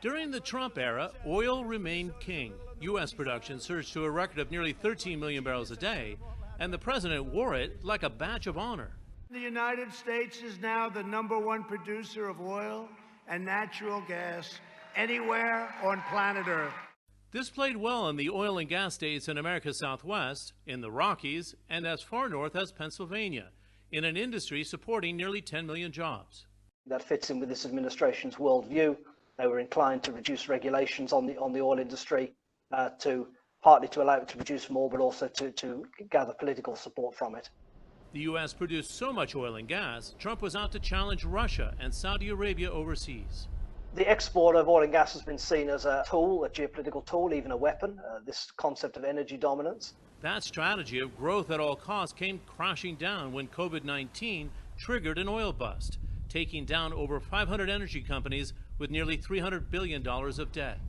During the Trump era, oil remained king. U.S. production surged to a record of nearly 13 million barrels a day, and the president wore it like a badge of honor. The United States is now the #1 producer of oil and natural gas anywhere on planet Earth. This played well in the oil and gas states in America's Southwest, in the Rockies, and as far north as Pennsylvania, in an industry supporting nearly 10 million jobs. That fits in with this administration's worldview. They were inclined to reduce regulations on the oil industry, partly to allow it to produce more, but also to gather political support from it. The U.S. produced so much oil and gas, Trump was out to challenge Russia and Saudi Arabia overseas. The export of oil and gas has been seen as a tool, a geopolitical tool, even a weapon, this concept of energy dominance. That strategy of growth at all costs came crashing down when COVID-19 triggered an oil bust, taking down over 500 energy companies with nearly $300 billion of debt.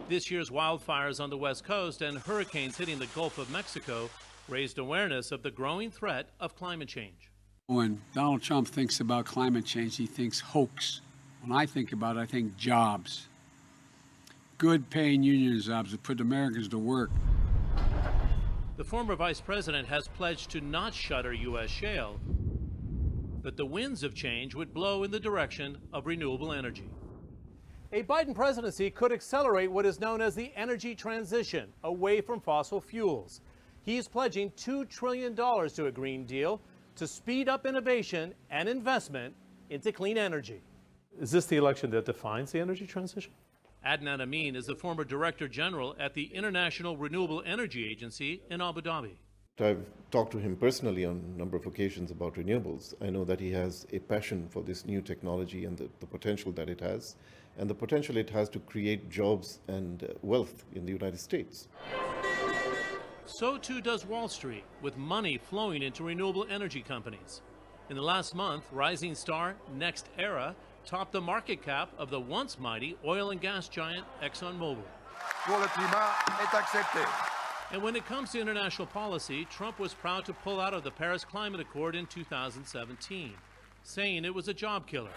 This year's wildfires on the West Coast and hurricanes hitting the Gulf of Mexico raised awareness of the growing threat of climate change. When Donald Trump thinks about climate change, he thinks hoax. When I think about it, I think jobs. Good paying union jobs that put Americans to work. The former vice president has pledged to not shutter U.S. shale, but the winds of change would blow in the direction of renewable energy. A Biden presidency could accelerate what is known as the energy transition away from fossil fuels. He's pledging $2 trillion to a Green Deal to speed up innovation and investment into clean energy. Is this the election that defines the energy transition? Adnan Amin is the former Director General at the International Renewable Energy Agency in Abu Dhabi. I've talked to him personally on a number of occasions about renewables. I know that he has a passion for this new technology and the potential that it has, and the potential it has to create jobs and wealth in the United States. So too does Wall Street, with money flowing into renewable energy companies. In the last month, rising star NextEra topped the market cap of the once mighty oil and gas giant ExxonMobil. Pour le climat est accepté. And when it comes to international policy, Trump was proud to pull out of the Paris Climate Accord in 2017, saying it was a job killer.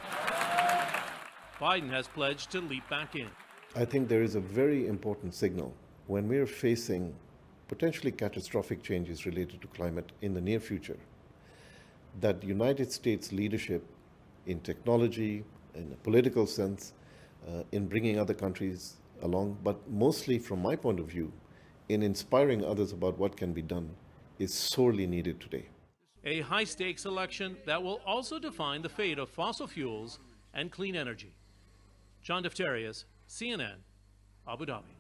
Biden has pledged to leap back in. I think there is a very important signal when we're facing potentially catastrophic changes related to climate in the near future, that United States leadership in technology, in a political sense, in bringing other countries along, but mostly from my point of view, in inspiring others about what can be done, is sorely needed today. A high-stakes election that will also define the fate of fossil fuels and clean energy. John Defterius, CNN, Abu Dhabi.